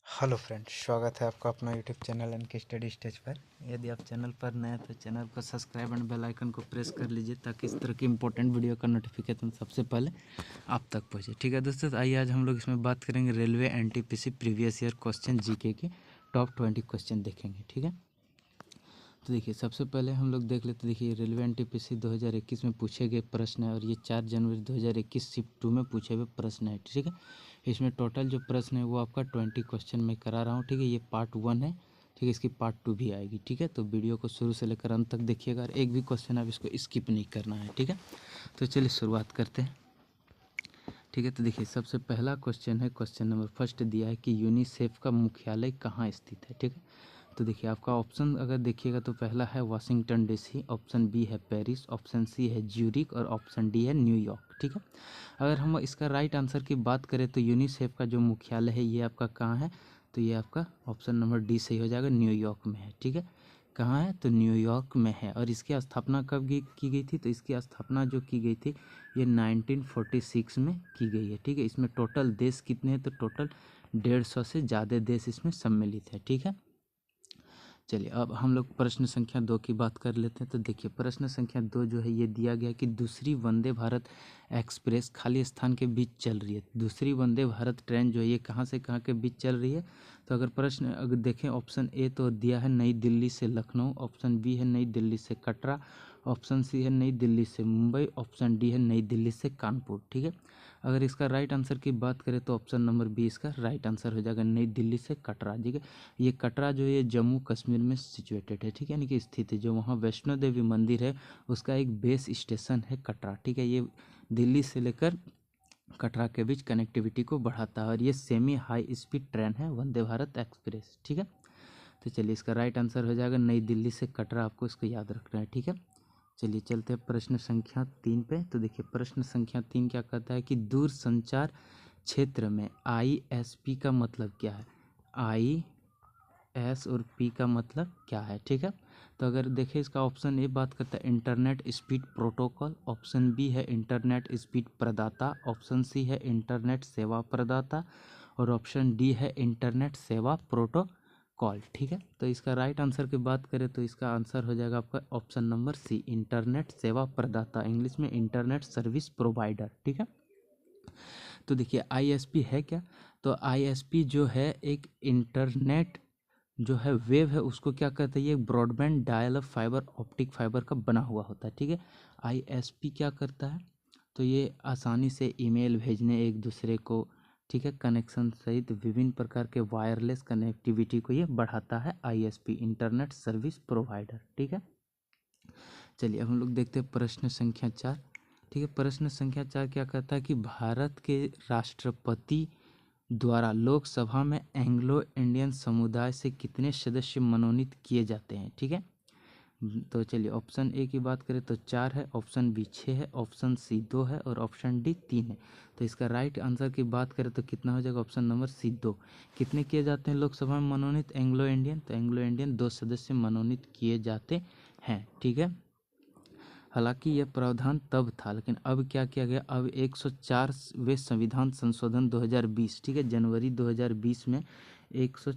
Hello friends, स्वागत है आपका अपना यूट्यूब चैनल एन के स्टडी स्टेज पर। यदि आप चैनल पर नए हैं तो चैनल को सब्सक्राइब एंड बेल आइकन को प्रेस कर लीजिए ताकि इस तरह की इंपॉर्टेंट वीडियो का नोटिफिकेशन सबसे पहले आप तक पहुंचे। ठीक है दोस्तों, तो आइए आज हम लोग इसमें बात करेंगे railway NTPC previous year question GK के टॉप 20 क्वेश्चन देखेंगे। ठीक है, तो देखिए सबसे पहले हम लोग देख लेते। देखिए रेलवे एनटीपीसी 2021 में पूछे गए प्रश्न है और ये 4 जनवरी 2021 शिफ्ट 2 में पूछे हुए प्रश्न है। ठीक है, इसमें टोटल जो प्रश्न है वो आपका 20 क्वेश्चन मैं करा रहा हूँ। ठीक है, ये पार्ट 1 है। ठीक है, इसकी पार्ट 2 भी आएगी। ठीक है, तो वीडियो को शुरू से लेकर अंत तक देखिएगा और एक भी क्वेश्चन आप इसको स्किप नहीं करना है। ठीक है, तो चलिए शुरुआत करते हैं। ठीक है, तो देखिए सबसे पहला क्वेश्चन है, क्वेश्चन नंबर फर्स्ट दिया है कि यूनिसेफ का मुख्यालय कहाँ स्थित है। ठीक है, तो देखिए आपका ऑप्शन अगर देखिएगा तो पहला है वाशिंगटन डीसी, ऑप्शन बी है पेरिस, ऑप्शन सी है ज्यूरिक और ऑप्शन डी है न्यूयॉर्क। ठीक है, अगर हम इसका राइट आंसर की बात करें तो यूनिसेफ का जो मुख्यालय है ये आपका कहाँ है, तो ये आपका ऑप्शन नंबर डी सही हो जाएगा, न्यूयॉर्क में है। ठीक है, कहाँ है तो न्यूयॉर्क में है। और इसकी स्थापना कब की गई थी, तो इसकी स्थापना जो की गई थी ये 1946 में की गई है। ठीक है, इसमें टोटल देश कितने हैं, तो टोटल 150 से ज़्यादा देश इसमें सम्मिलित है। ठीक है, चलिए अब हम लोग प्रश्न संख्या 2 की बात कर लेते हैं। तो देखिए प्रश्न संख्या 2 जो है ये दिया गया कि दूसरी वंदे भारत एक्सप्रेस खाली स्थान के बीच चल रही है। दूसरी वंदे भारत ट्रेन जो है ये कहाँ से कहाँ के बीच चल रही है, तो अगर प्रश्न अगर देखें ऑप्शन ए तो दिया है नई दिल्ली से लखनऊ, ऑप्शन बी है नई दिल्ली से कटरा, ऑप्शन सी है नई दिल्ली से मुंबई, ऑप्शन डी है नई दिल्ली से कानपुर। ठीक है, अगर इसका राइट आंसर की बात करें तो ऑप्शन नंबर बी इसका राइट आंसर हो जाएगा, नई दिल्ली से कटरा। ठीक है, ये कटरा जो ये जम्मू कश्मीर में सिचुएटेड है। ठीक है, यानी कि स्थित है। जो वहाँ वैष्णो देवी मंदिर है उसका एक बेस स्टेशन है कटरा। ठीक है, ये दिल्ली से लेकर कटरा के बीच कनेक्टिविटी को बढ़ाता है और ये सेमी हाई स्पीड ट्रेन है वंदे भारत एक्सप्रेस। ठीक है, तो चलिए इसका राइट आंसर हो जाएगा नई दिल्ली से कटरा, आपको इसको याद रखना है। ठीक है, चलिए चलते हैं प्रश्न संख्या 3 पे। तो देखिए प्रश्न संख्या 3 क्या कहता है कि दूर संचार क्षेत्र में ISP का मतलब क्या है। IS और P का मतलब क्या है। ठीक है, तो अगर देखें इसका ऑप्शन ए बात करता है internet speed protocol, option B है इंटरनेट स्पीड प्रदाता, ऑप्शन सी है इंटरनेट सेवा प्रदाता और ऑप्शन डी है इंटरनेट सेवा प्रोटोकॉल। ठीक है, तो इसका राइट आंसर की बात करें तो इसका आंसर हो जाएगा आपका ऑप्शन नंबर सी इंटरनेट सेवा प्रदाता, इंग्लिश में इंटरनेट सर्विस प्रोवाइडर। ठीक है, तो देखिए ISP है क्या, तो ISP जो है एक इंटरनेट जो है वेव है उसको क्या कहते हैं, ये broadband dial up fibre optic fibre का बना हुआ होता है। ठीक है, ISP क्या करता है, तो ये आसानी से ईमेल भेजने एक दूसरे को, ठीक है, कनेक्शन सहित विभिन्न प्रकार के वायरलेस कनेक्टिविटी को ये बढ़ाता है। ISP internet service provider. ठीक है, चलिए अब हम लोग देखते हैं प्रश्न संख्या 4। ठीक है, प्रश्न संख्या 4 क्या कहता है कि भारत के राष्ट्रपति द्वारा लोकसभा में एंग्लो इंडियन समुदाय से कितने सदस्य मनोनीत किए जाते हैं। ठीक है, तो चलिए ऑप्शन ए की बात करें तो 4 है, ऑप्शन बी 6 है, ऑप्शन सी 2 है और ऑप्शन डी 3 है। तो इसका राइट आंसर की बात करें तो कितना हो जाएगा, ऑप्शन नंबर सी 2। कितने किए जाते हैं लोकसभा में मनोनीत एंग्लो इंडियन, तो एंग्लो इंडियन 2 सदस्य मनोनीत किए जाते हैं। ठीक है, हालांकि यह प्रावधान तब था लेकिन अब क्या किया गया, अब 104वें संविधान संशोधन 2020, ठीक है, जनवरी 2020 में 100,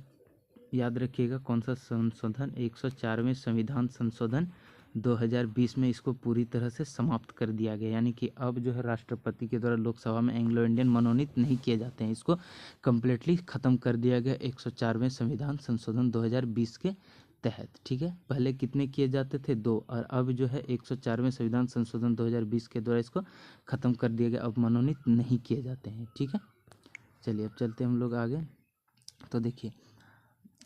याद रखिएगा कौन सा संशोधन, 104वें संविधान संशोधन 2020 में इसको पूरी तरह से समाप्त कर दिया गया। यानी कि अब जो है राष्ट्रपति के द्वारा लोकसभा में एंग्लो इंडियन मनोनीत नहीं किए जाते हैं, इसको कम्प्लीटली ख़त्म कर दिया गया 104वें संविधान संशोधन 2020 के तहत। ठीक है, पहले कितने किए जाते थे, 2, और अब जो है 104वें संविधान संशोधन 2020 के द्वारा इसको ख़त्म कर दिया गया, अब मनोनीत नहीं किए जाते हैं। ठीक है, चलिए अब चलते हम लोग आगे। तो देखिए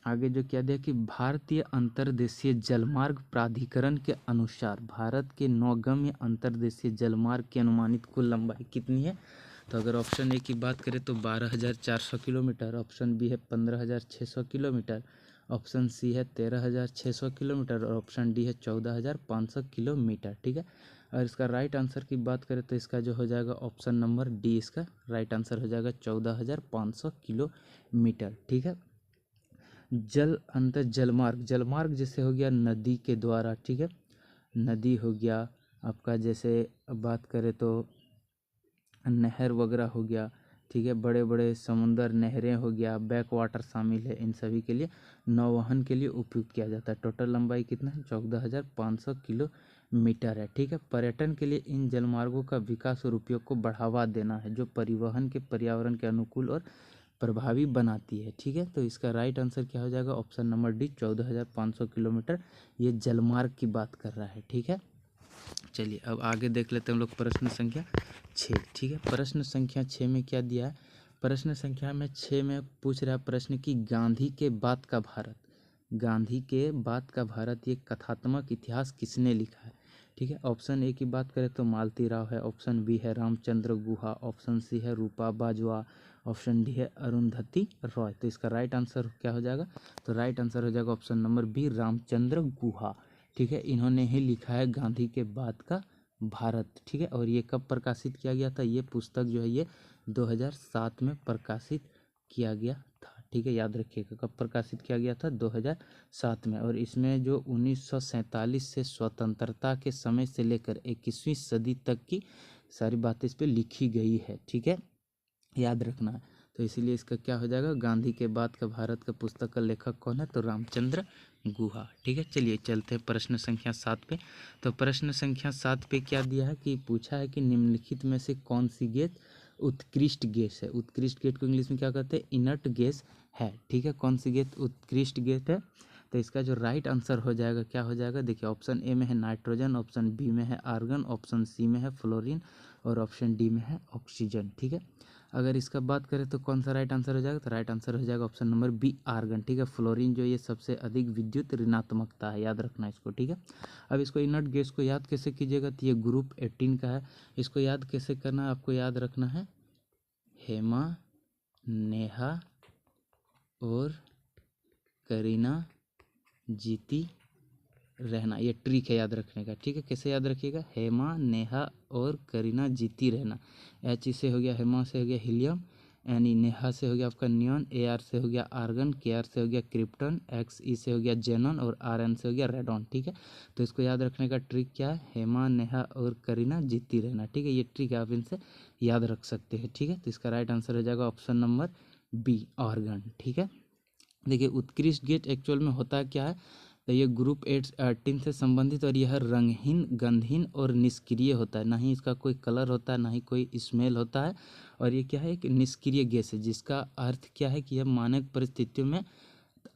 आगे जो क्या दिया कि भारतीय अंतर्देशीय जलमार्ग प्राधिकरण के अनुसार भारत के नौगम्य अंतर्देशीय जलमार्ग की अनुमानित कुल लंबाई कितनी है। तो अगर ऑप्शन ए की बात करें तो 12,400 किलोमीटर, ऑप्शन बी है 15,600 किलोमीटर, ऑप्शन सी है 13,600 किलोमीटर और ऑप्शन डी है 14,500 किलोमीटर। ठीक है, और इसका राइट आंसर की बात करें तो इसका जो हो जाएगा ऑप्शन नंबर डी, इसका राइट आंसर हो जाएगा 14,500 किलोमीटर। ठीक है, जलमार्ग, जलमार्ग जैसे हो गया नदी के द्वारा, ठीक है, नदी हो गया आपका, जैसे बात करें तो नहर वगैरह हो गया, ठीक है। बड़े बड़े समुंदर, नहरें हो गया, बैक वाटर शामिल है, इन सभी के लिए नौवहन के लिए उपयोग किया जाता है। टोटल लंबाई कितना है? 14,500 किलोमीटर है, ठीक है। पर्यटन के लिए इन जलमार्गों का विकास और उपयोग को बढ़ावा देना है, जो परिवहन के पर्यावरण के अनुकूल और प्रभावी बनाती है, ठीक है। तो इसका राइट आंसर क्या हो जाएगा? Option number D, 14,500 kilometre. ये जलमार्ग की बात कर रहा है, ठीक है। चलिए अब आगे देख लेते हैं हम लोग प्रश्न संख्या 6, ठीक है। प्रश्न संख्या 6 में क्या दिया है? प्रश्न संख्या में 6 में पूछ रहा है प्रश्न कि गांधी के बाद का भारत, गांधी के बाद का भारत, ये कथात्मक इतिहास किसने लिखा है, ठीक है। ऑप्शन ए की बात करें तो मालती राव है, ऑप्शन बी है रामचंद्र गुहा, ऑप्शन सी है रूपा बाजवा, ऑप्शन डी है अरुंधति रॉय। तो इसका राइट आंसर क्या हो जाएगा? तो राइट आंसर हो जाएगा option number B, Ramachandra Guha, ठीक है। इन्होंने ही लिखा है गांधी के बाद का भारत, ठीक है। और ये कब प्रकाशित किया गया था? ये पुस्तक जो है ये 2007 में प्रकाशित किया गया था, ठीक है। याद रखिएगा कब प्रकाशित किया गया था? 2007 में। और इसमें जो 1947 से स्वतंत्रता के समय से लेकर 21वीं सदी तक की सारी बातें इस पर लिखी गई है, ठीक है, याद रखना है। तो इसीलिए इसका क्या हो जाएगा? गांधी के बाद का भारत का पुस्तक का लेखक कौन है? तो रामचंद्र गुहा, ठीक है। चलिए चलते हैं प्रश्न संख्या 7 पे। तो प्रश्न संख्या 7 पे क्या दिया है कि पूछा है कि निम्नलिखित में से कौन सी गैस उत्कृष्ट गैस है? उत्कृष्ट गैस को इंग्लिश में क्या कहते हैं? इनर्ट गैस है, ठीक है। कौन सी गैस उत्कृष्ट गैस है? तो इसका जो राइट आंसर हो जाएगा क्या हो जाएगा? देखिए ऑप्शन ए में है नाइट्रोजन, ऑप्शन बी में है आर्गन, ऑप्शन सी में है फ्लोरीन और ऑप्शन डी में है ऑक्सीजन, ठीक है। अगर इसका बात करें तो कौन सा राइट आंसर हो जाएगा? तो राइट आंसर हो जाएगा ऑप्शन नंबर बी, आर्गन, ठीक है। फ्लोरीन जो ये सबसे अधिक विद्युत ऋणात्मकता है, याद रखना इसको, ठीक है। अब इसको इनर्ट गैस को याद कैसे कीजिएगा? तो ये ग्रुप 18 का है। इसको याद कैसे करना है? आपको याद रखना है हेमा, नेहा और करीना जीती रहना, ये ट्रिक है याद रखने का, ठीक है। कैसे याद रखिएगा? हेमा, नेहा और करीना जीती रहना। एच से हो गया, हेमा से हो गया हीलियम, यानी नेहा से हो गया आपका नियॉन, ए आर से हो गया आर्गन, के आर से हो गया क्रिप्टन, एक्स ई से हो गया जेनॉन और आर एन से हो गया रेडॉन, ठीक है। तो इसको याद रखने का ट्रिक क्या है? हेमा, नेहा और करीना जीती रहना, ठीक है। ये ट्रिक है, आप इनसे याद रख सकते हैं, ठीक है। तो इसका राइट आंसर हो जाएगा ऑप्शन नंबर बी, ऑर्गन, ठीक है। देखिए उत्कृष्ट गेट एक्चुअल में होता क्या है? तो ये ग्रुप 18 से संबंधित और यह रंगहीन, गंधहीन और निष्क्रिय होता है। ना ही इसका कोई कलर होता है, ना ही कोई स्मेल होता है। और ये क्या है? एक निष्क्रिय गैस है, जिसका अर्थ क्या है कि यह मानक परिस्थितियों में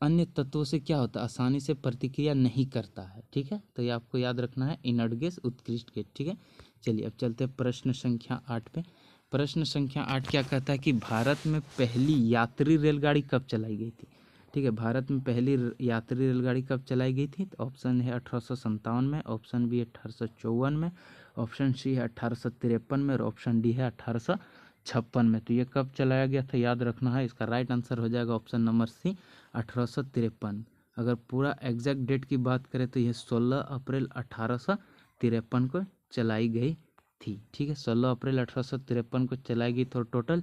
अन्य तत्वों से क्या होता है? आसानी से प्रतिक्रिया नहीं करता है, ठीक है। तो ये आपको याद रखना है, इनर्ट गैस उत्कृष्ट गैस, ठीक है। चलिए अब चलते हैं प्रश्न संख्या 8 पे। प्रश्न संख्या 8 क्या कहता है कि भारत में पहली यात्री रेलगाड़ी कब चलाई गई थी, ठीक है। भारत में पहली यात्री रेलगाड़ी कब चलाई गई थी? तो ऑप्शन है 1857 में, ऑप्शन बी है 1854 में, ऑप्शन सी है 1853 में और ऑप्शन डी है 1856 में। तो ये कब चलाया गया था? याद रखना है। इसका राइट आंसर हो जाएगा ऑप्शन नंबर सी, 1853। अगर पूरा एग्जैक्ट डेट की बात करें तो यह 16 अप्रैल 1853 को चलाई गई थी, ठीक है। 16 अप्रैल 1853 को चलाई गई तो टोटल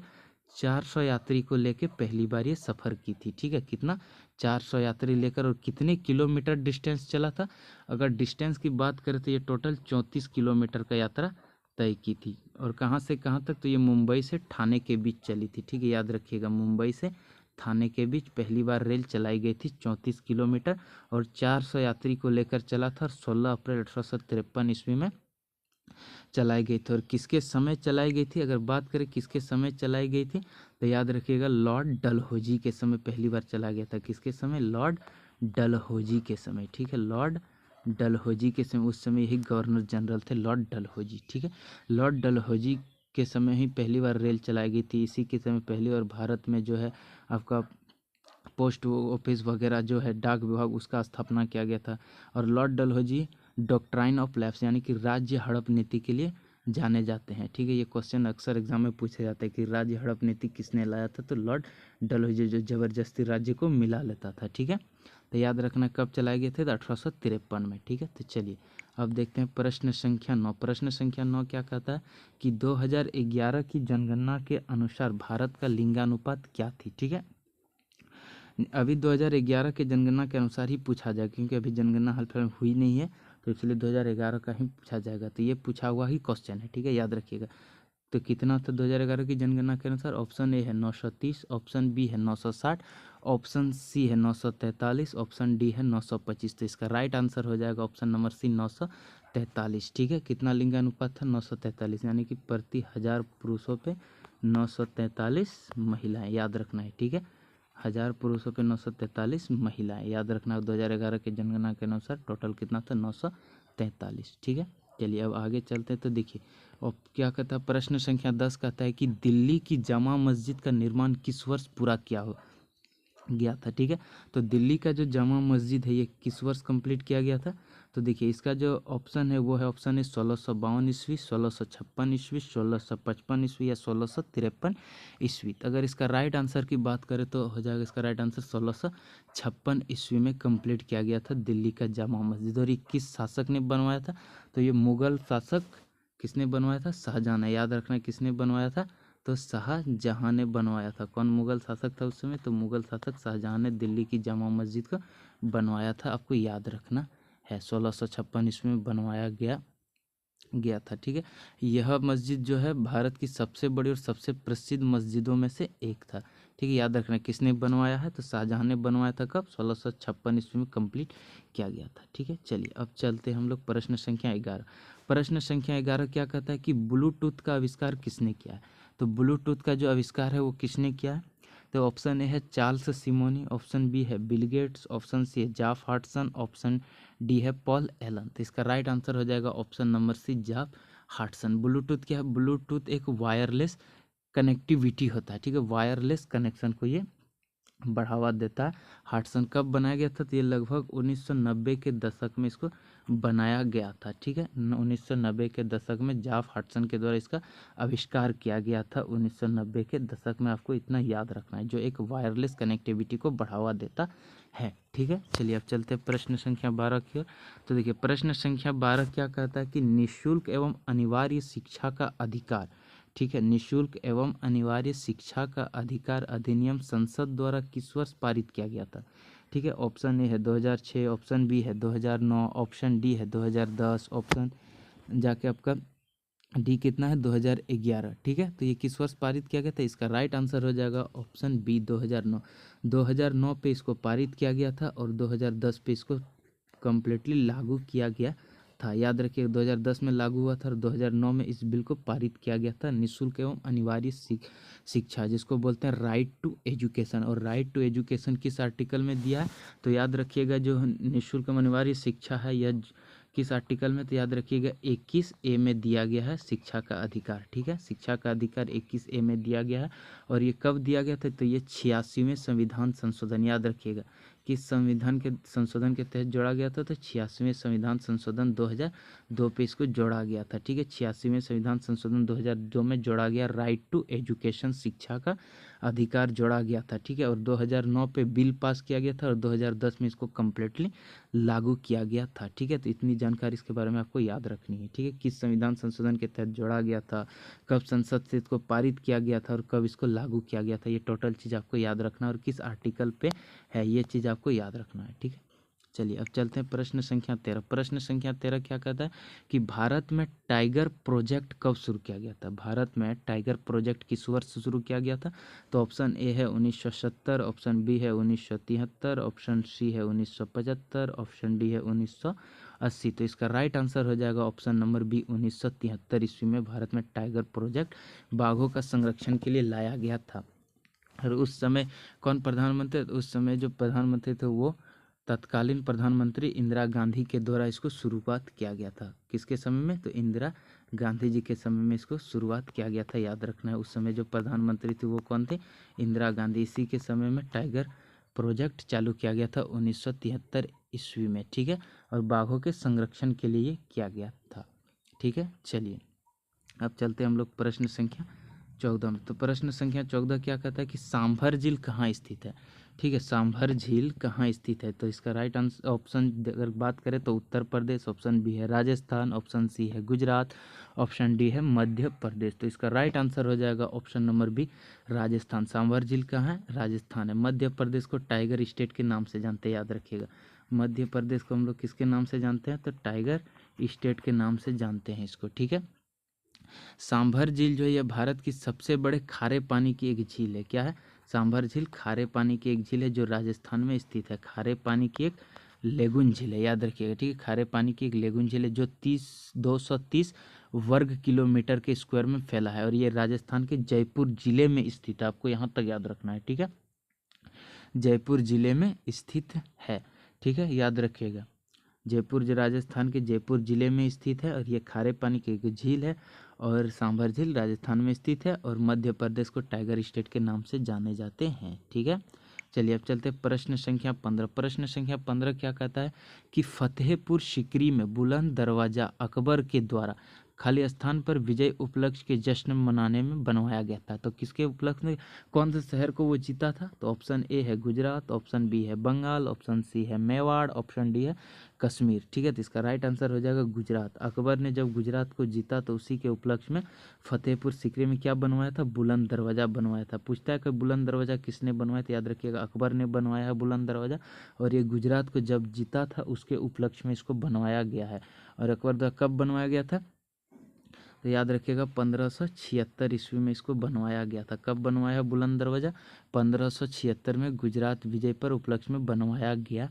400 यात्री को लेकर पहली बार ये सफ़र की थी, ठीक है। कितना? 400 यात्री लेकर। और कितने किलोमीटर डिस्टेंस चला था? अगर डिस्टेंस की बात करें तो ये टोटल 34 किलोमीटर का यात्रा तय की थी। और कहाँ से कहाँ तक? तो ये मुंबई से ठाणे के बीच चली थी, ठीक है। याद रखिएगा मुंबई से ठाणे के बीच पहली बार रेल चलाई गई थी, 34 किलोमीटर और 400 यात्री को लेकर चला था। 16 अप्रैल 1853 ईस्वी में चलाई गई थी। और किसके समय चलाई गई थी? अगर बात करें किसके समय चलाई गई थी तो याद रखिएगा लॉर्ड डलहौजी के समय पहली बार चला गया था। किसके समय? लॉर्ड डलहौजी के समय, ठीक है। लॉर्ड डलहौजी के समय, उस समय यही गवर्नर जनरल थे लॉर्ड डलहौजी, ठीक है। लॉर्ड डलहौजी के समय ही पहली बार रेल चलाई गई थी। इसी के समय पहली बार भारत में जो है आपका पोस्ट ऑफिस वगैरह जो है डाक विभाग, उसका स्थापना किया गया था। और Lord Dalhousie doctrine of lapse यानी कि राज्य हड़प नीति के लिए जाने जाते हैं, ठीक है। ये क्वेश्चन अक्सर एग्जाम में पूछा जाता है कि राज्य हड़प नीति किसने लाया था? तो लॉर्ड डलहौजी, जो जबरदस्ती राज्य को मिला लेता था, ठीक है। तो याद रखना कब चलाए गए थे? तो 1853 में, ठीक है। तो चलिए अब देखते हैं प्रश्न संख्या 9। प्रश्न संख्या 9 क्या कहता है कि 2011 की जनगणना के अनुसार भारत का लिंगानुपात क्या थी, ठीक है। अभी 2011 के जनगणना के अनुसार ही पूछा जाए, क्योंकि अभी जनगणना हाल फिलहाल हुई नहीं है, तो इसलिए 2011 का ही पूछा जाएगा। तो ये पूछा हुआ ही क्वेश्चन है, ठीक है, याद रखिएगा। तो कितना था 2011 की जनगणना के अनुसार? ऑप्शन ए है 930, ऑप्शन बी है 960, ऑप्शन सी है 943, ऑप्शन डी है 925। तो इसका राइट आंसर हो जाएगा ऑप्शन नंबर सी 943। ठीक है, कितना लिंगानुपात था? 943, यानी कि प्रति 1000 पुरुषों पे 943 महिलाएं, याद रखना है। ठीक है, 1000 पुरुषों पे 943 महिलाएं, याद रखना। 2011 के जनगणना के अनुसार टोटल कितना था? 943। ठीक है, चलिए अब आगे चलते हैं। तो देखिए अब क्या कहता है, प्रश्न संख्या 10 कहता है कि दिल्ली की जामा मस्जिद का निर्माण किस वर्ष पूरा किया हो गया था? ठीक है, तो दिल्ली का जो जामा मस्जिद है ये किस वर्ष कंप्लीट किया गया था? तो देखिए इसका जो ऑप्शन है वो है ऑप्शन है 1652 ईस्वी, 1656 ईस्वी, 1655 ईस्वी या 1653 ईस्वी। तो अगर इसका राइट आंसर की बात करें तो हो जाएगा इसका राइट आंसर 1656 ईस्वी में कंप्लीट किया गया था दिल्ली का जामा मस्जिद। और ये किस शासक ने बनवाया था? तो ये मुगल शासक किसने बनवाया था? शाहजहां ने, याद रखना किसने बनवाया था? तो शाहजहां ने बनवाया था। कौन मुगल शासक था उस समय? तो मुगल शासक शाहजहां ने दिल्ली की जामा मस्जिद को बनवाया था, आपको याद रखना है। 1656 ईस्वी में बनवाया गया था। ठीक है, यह मस्जिद जो है भारत की सबसे बड़ी और सबसे प्रसिद्ध मस्जिदों में से एक था। ठीक है, याद रखना किसने बनवाया है? तो शाहजहां ने बनवाया था। कब? 1656 ईस्वी में कंप्लीट किया गया था। ठीक है, चलिए अब चलते हैं हम लोग प्रश्न संख्या 11। प्रश्न संख्या 11 क्या कहता है कि ब्लूटूथ का आविष्कार किसने किया है? तो ब्लूटूथ का जो आविष्कार है वो किसने किया है? तो ऑप्शन ए है चार्ल्स सिमोनी, ऑप्शन बी है बिल गेट्स, ऑप्शन सी है जॉफ हार्टसन, ऑप्शन डी है पॉल एलन। तो इसका राइट आंसर हो जाएगा option number C Jeff Hartson. Bluetooth क्या है? ब्लूटूथ एक वायरलेस कनेक्टिविटी होता है। ठीक है, वायरलेस कनेक्शन को ये बढ़ावा देता है। हार्टसन कब बनाया गया था? तो ये लगभग 1990 के दशक में इसको बनाया गया था। ठीक है, 1990 के दशक में जॉफ हार्टसन के द्वारा इसका आविष्कार किया गया था 1990 के दशक में। आपको इतना याद रखना है, जो एक वायरलेस कनेक्टिविटी को बढ़ावा देता है। ठीक है, चलिए अब चलते हैं प्रश्न संख्या 12 की ओर। तो देखिए प्रश्न संख्या 12 क्या कहता है कि निःशुल्क एवं अनिवार्य शिक्षा का अधिकार, ठीक है, निःशुल्क एवं अनिवार्य शिक्षा का अधिकार अधिनियम संसद द्वारा किस वर्ष पारित किया गया था? ठीक है, ऑप्शन ए है 2006, ऑप्शन बी है 2009, ऑप्शन डी है 2010, ऑप्शन जाके आपका डी कितना है 2011। ठीक है, तो ये किस वर्ष पारित किया गया था? इसका राइट आंसर हो जाएगा ऑप्शन बी 2009। 2009 पे इसको पारित किया गया था और 2010 पे इसको कम्प्लीटली लागू किया गया था। याद रखिए 2010 में लागू हुआ था और 2009 में इस बिल को पारित किया गया था। निःशुल्क एवं अनिवार्य शिक्षा, जिसको बोलते हैं राइट टू एजुकेशन। और राइट टू एजुकेशन किस आर्टिकल में दिया है? तो याद रखिएगा जो निःशुल्क एवं अनिवार्य शिक्षा है यह किस आर्टिकल में? तो याद रखिएगा 21A में दिया गया है शिक्षा का अधिकार। ठीक है, शिक्षा का अधिकार 21A में दिया गया है। और ये कब दिया गया था? तो ये 86वें संविधान संशोधन, याद रखिएगा किस संविधान के संशोधन के तहत जोड़ा गया था? तो 86वें संविधान संशोधन 2002 पे इसको जोड़ा गया था। ठीक है, 86वें संविधान संशोधन 2002 में जोड़ा गया राइट टू एजुकेशन, शिक्षा का अधिकार जोड़ा गया था। ठीक है, और 2009 पे बिल पास किया गया था और 2010 में इसको कम्प्लीटली लागू किया गया था। ठीक है, तो इतनी जानकारी इसके बारे में आपको याद रखनी है। ठीक है, किस संविधान संशोधन के तहत जोड़ा गया था, कब संसद से इसको पारित किया गया था और कब इसको लागू किया गया था, ये टोटल चीज़ आपको याद रखना और किस आर्टिकल पे है ये चीज़ आपको याद रखना है। ठीक है, चलिए अब चलते हैं प्रश्न संख्या 13। प्रश्न संख्या 13 क्या कहता है कि भारत में टाइगर प्रोजेक्ट कब शुरू किया गया था? भारत में टाइगर प्रोजेक्ट किस वर्ष शुरू किया गया था? तो ऑप्शन ए है 1970, ऑप्शन बी है 1973, ऑप्शन सी है 1975, ऑप्शन डी है 1980। तो इसका राइट आंसर हो जाएगा ऑप्शन नंबर बी 1973 ईस्वी में भारत में टाइगर प्रोजेक्ट बाघों का संरक्षण के लिए लाया गया था। और उस समय कौन प्रधानमंत्री? उस समय जो प्रधानमंत्री थे वो तत्कालीन प्रधानमंत्री इंदिरा गांधी के द्वारा इसको शुरुआत किया गया था। किसके समय में? तो इंदिरा गांधी जी के समय में इसको शुरुआत किया गया था। याद रखना है उस समय जो प्रधानमंत्री थे वो कौन थे? इंदिरा गांधी। इसी के समय में टाइगर प्रोजेक्ट चालू किया गया था 1973 ईस्वी में। ठीक है, और बाघों के संरक्षण के लिए किया गया था। ठीक है, चलिए अब चलते हम लोग प्रश्न संख्या 14 में। तो प्रश्न संख्या 14 क्या कहता है कि सांभर झील कहाँ स्थित है? ठीक है, सांभर झील कहाँ स्थित है? तो इसका राइट आंसर ऑप्शन अगर बात करें तो उत्तर प्रदेश, ऑप्शन बी है राजस्थान, ऑप्शन सी है गुजरात, ऑप्शन डी है मध्य प्रदेश। तो इसका राइट आंसर हो जाएगा option number B Rajasthan. Sambhar झील कहाँ है? राजस्थान है। मध्य प्रदेश को टाइगर स्टेट के नाम से जानते हैं, याद रखिएगा। मध्य प्रदेश को हम लोग किसके नाम से जानते हैं? तो टाइगर स्टेट के नाम से जानते हैं इसको। ठीक है, सांभर झील जो है यह भारत की सबसे बड़े खारे पानी की एक झील है। क्या है? सांभर झील खारे पानी की एक झील है जो राजस्थान में स्थित है। खारे पानी की एक लेगुन झील है, याद रखिएगा, ठीक है। खारे पानी की एक लेगुन झील है जो 230 वर्ग किलोमीटर के स्क्वायर में फैला है, और ये राजस्थान के जयपुर जिले में स्थित है। आपको यहाँ तक याद रखना है, ठीक है। जयपुर जिले में स्थित है, ठीक है, याद रखिएगा। जयपुर जो राजस्थान के जयपुर जिले में स्थित है, और ये खारे पानी की एक झील है। और सांभर झील राजस्थान में स्थित है, और मध्य प्रदेश को टाइगर स्टेट के नाम से जाने जाते हैं, ठीक है। चलिए अब चलते हैं प्रश्न संख्या 15। प्रश्न संख्या 15 क्या कहता है कि फतेहपुर सीकरी में बुलंद दरवाजा अकबर के द्वारा खाली स्थान पर विजय उपलक्ष्य के जश्न मनाने में बनवाया गया था। तो किसके उपलक्ष्य में, कौन से शहर को वो जीता था? तो ऑप्शन ए है गुजरात, ऑप्शन बी है बंगाल, ऑप्शन सी है मेवाड़, ऑप्शन डी है कश्मीर, ठीक है। तो इसका राइट आंसर हो जाएगा गुजरात। अकबर ने जब गुजरात को जीता तो उसी के उपलक्ष्य में फतेहपुर सीकरी में क्या बनवाया था? बुलंद दरवाजा बनवाया था। पूछता है कि बुलंद दरवाजा किसने बनवाया? तो याद रखिएगा अकबर ने बनवाया है बुलंद दरवाजा, और ये गुजरात को जब जीता था उसके उपलक्ष्य में इसको बनवाया गया है। और अकबर द्वारा कब बनवाया गया था? तो याद रखिएगा 1576 ईस्वी में इसको बनवाया गया था। कब बनवाया बुलंद दरवाजा? 1576 में गुजरात विजय पर उपलक्ष्य में बनवाया गया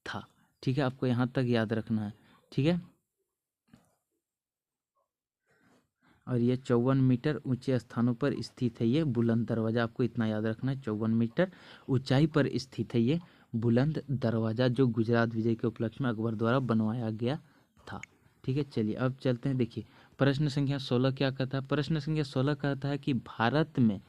था, ठीक है। आपको यहाँ तक याद रखना है, ठीक है। और ये 54 मीटर ऊंचे स्थानों पर स्थित है ये बुलंद दरवाजा। आपको इतना याद रखना है, 54 मीटर ऊंचाई पर स्थित है ये बुलंद दरवाजा, जो गुजरात विजय के उपलक्ष्य में अकबर द्वारा बनवाया गया था, ठीक है। चलिए अब चलते हैं, देखिए प्रश्न संख्या 16 क्या कहता है? प्रश्न संख्या 16 कहता है कि भारत में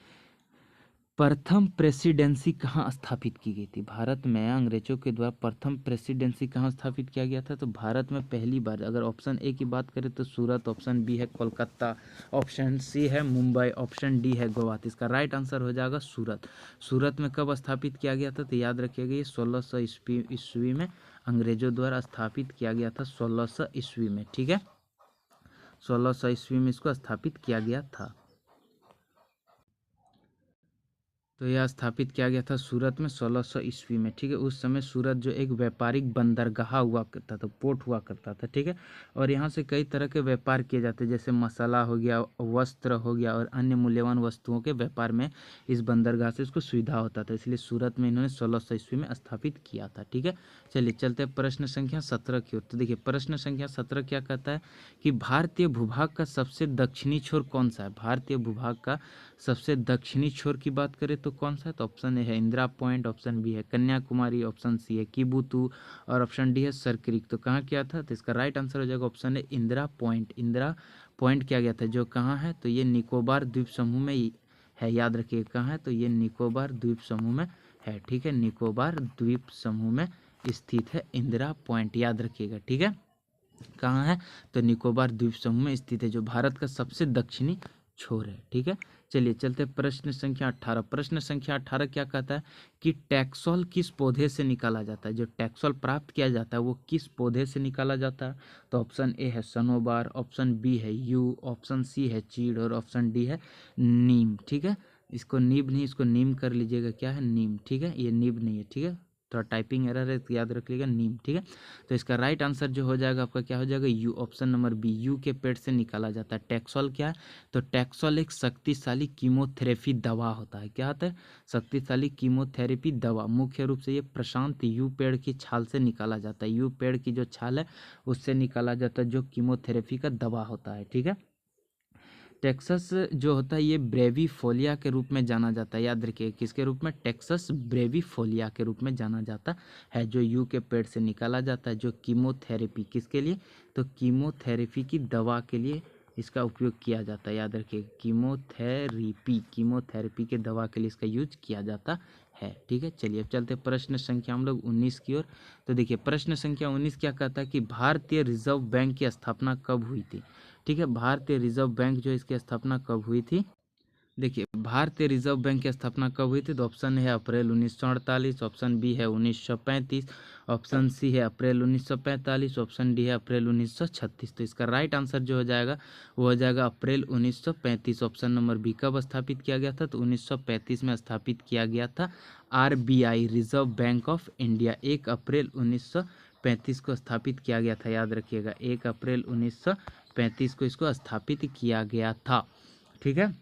प्रथम प्रेसिडेंसी कहाँ स्थापित की गई थी? भारत में अंग्रेजों के द्वारा प्रथम प्रेसिडेंसी कहाँ स्थापित किया गया था? तो भारत में पहली बार, अगर ऑप्शन ए की बात करें तो सूरत, ऑप्शन बी है कोलकाता, ऑप्शन सी है मुंबई, ऑप्शन डी है गोवा। तो इसका राइट आंसर हो जाएगा सूरत। सूरत में कब स्थापित किया गया था? तो याद रखिएगा ये 1600 ईस्वी में अंग्रेजों द्वारा स्थापित किया गया था, 1600 ईस्वी में, ठीक है। 1600 ईस्वी में इसको स्थापित किया गया था। तो यह स्थापित किया गया था सूरत में 1600 ईस्वी में, ठीक है। उस समय सूरत जो एक व्यापारिक बंदरगाह हुआ करता था, पोर्ट हुआ करता था, ठीक है। और यहाँ से कई तरह के व्यापार किए जाते, जैसे मसाला हो गया, वस्त्र हो गया, और अन्य मूल्यवान वस्तुओं के व्यापार में इस बंदरगाह से इसको सुविधा होता था, इसलिए सूरत में इन्होंने 1600 ईस्वी में स्थापित किया था, ठीक है। चलिए चलते हैं प्रश्न संख्या 17 की ओर। तो देखिए प्रश्न संख्या 17 क्या कहता है कि भारतीय भूभाग का सबसे दक्षिणी छोर कौन सा है? भारतीय भूभाग का सबसे दक्षिणी छोर की बात करें तो कौन सा है? तो ऑप्शन ए है इंदिरा पॉइंट, ऑप्शन बी है कन्याकुमारी, ऑप्शन सी है किबुतू, और ऑप्शन डी है सरक्रिक। तो कहाँ क्या था? तो इसका राइट आंसर हो जाएगा option A Indira point. Indira point किया गया था, जो कहाँ है? तो ये निकोबार द्वीप समूह में है, याद रखिए कहाँ है? तो ये निकोबार द्वीप समूह में है, ठीक है। निकोबार द्वीप समूह में स्थित है इंदिरा पॉइंट, याद रखिएगा, ठीक है। कहाँ है? तो निकोबार द्वीप समूह में स्थित है, जो भारत का सबसे दक्षिणी छोर है, ठीक है। चलिए चलते प्रश्न संख्या 18। प्रश्न संख्या 18 क्या कहता है कि टैक्सोल किस पौधे से निकाला जाता है? जो टैक्सोल प्राप्त किया जाता है वो किस पौधे से निकाला जाता है? तो ऑप्शन ए है सनोबार, ऑप्शन बी है यू, ऑप्शन सी है चीड़, और ऑप्शन डी है नीम, ठीक है। इसको नीम नहीं, इसको नीम कर लीजिएगा, क्या है? नीम, ठीक है। ये नीम नहीं है, ठीक है, थोड़ा टाइपिंग एरर है तो याद रख लीजिएगा नीम, ठीक है। तो इसका राइट आंसर जो हो जाएगा आपका क्या हो जाएगा? U, option number B, U के पेड़ से निकाला जाता है। टैक्सोल क्या है? तो टैक्सोल एक शक्तिशाली कीमोथेरेपी दवा होता है। क्या होता है? शक्तिशाली कीमोथेरेपी दवा। मुख्य रूप से ये प्रशांत यू पेड़ की छाल से निकाला जाता है। यू पेड़ की जो छाल है उससे निकाला जाता है, जो कीमोथेरेपी का दवा होता है, ठीक है। टेक्सस जो होता है ये ब्रेविफोलिया के रूप में जाना जाता है, याद रखिए किसके रूप में? टेक्सस ब्रेविफोलिया के रूप में जाना जाता है, जो यू के पेड़ से निकाला जाता है, जो कीमोथेरेपी, किसके लिए? तो कीमोथेरेपी की दवा के लिए इसका उपयोग किया जाता है, याद रखिए कीमोथेरेपी के दवा के लिए इसका यूज किया जाता है, ठीक है। चलिए अब चलते प्रश्न संख्या हम लोग 19 की ओर। तो देखिए प्रश्न संख्या 19 क्या कहता है कि भारतीय रिजर्व बैंक की स्थापना कब हुई थी? ठीक है, भारतीय रिजर्व बैंक जो इसकी स्थापना कब हुई थी? देखिए भारतीय रिजर्व बैंक की स्थापना कब हुई थी? तो ऑप्शन है अप्रैल 1948, ऑप्शन बी है 1935, ऑप्शन सी है अप्रैल 1945, ऑप्शन डी है अप्रैल 1936। तो इसका राइट आंसर जो हो जाएगा वो हो जाएगा अप्रैल 1935। Option number B. कब स्थापित किया गया था? तो 1935 में स्थापित किया गया था RBI, reserve bank of India. 1 अप्रैल 1935 को स्थापित किया गया था, याद रखिएगा 1 अप्रैल 1935 को इसको स्थापित किया गया था। ठीक है,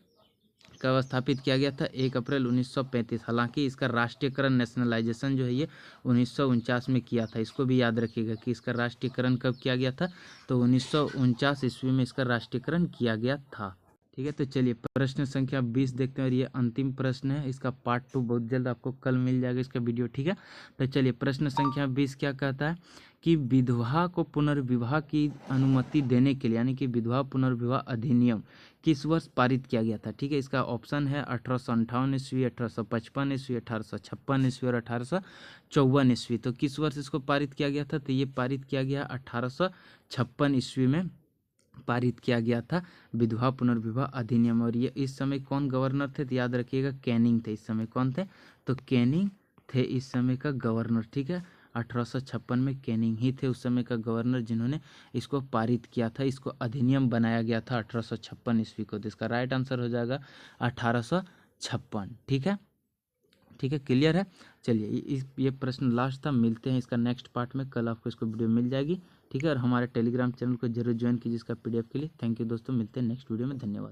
कब स्थापित किया गया था? 1 अप्रैल 1935। हालांकि इसका राष्ट्रीयकरण, नेशनलाइजेशन जो है ये 1949 में किया था। इसको भी याद रखिएगा कि इसका राष्ट्रीयकरण कब किया गया था, तो 1949 ईस्वी में इसका राष्ट्रीयकरण किया गया था। ठीक है, तो चलिए प्रश्न संख्या 20 देखते हैं, और ये अंतिम प्रश्न है। इसका पार्ट 2 बहुत जल्द आपको कल मिल जाएगा इसका वीडियो। ठीक है, तो चलिए प्रश्न संख्या 20 क्या कहता है कि विधवा को पुनर्विवाह की अनुमति देने के लिए, यानी कि विधवा पुनर्विवाह अधिनियम किस वर्ष पारित किया गया था? ठीक है, इसका ऑप्शन है 1858 ईस्वी, 1855 ईस्वी, 1856 ईस्वी और 1854 ईस्वी। तो किस वर्ष इसको पारित किया गया था? तो ये पारित किया गया 1856 ईस्वी में पारित किया गया था विधवा पुनर्विवाह अधिनियम। और ये इस समय कौन गवर्नर थे? तो याद रखिएगा कैनिंग थे। इस समय कौन थे? तो कैनिंग थे इस समय का गवर्नर। ठीक है, 1856 में कैनिंग ही थे उस समय का गवर्नर, जिन्होंने इसको पारित किया था। इसको अधिनियम बनाया गया था 1856 ईस्वी को। तो इसका राइट आंसर हो जाएगा 1856। ठीक है, ठीक है, क्लियर है। चलिए ये प्रश्न लास्ट था। मिलते हैं इसका नेक्स्ट पार्ट में, कल आपको इसको वीडियो मिल जाएगी। ठीक है, और हमारे टेलीग्राम चैनल को जरूर ज्वाइन कीजिए इसका PDF के लिए। थैंक यू दोस्तों, मिलते हैं नेक्स्ट वीडियो में। धन्यवाद।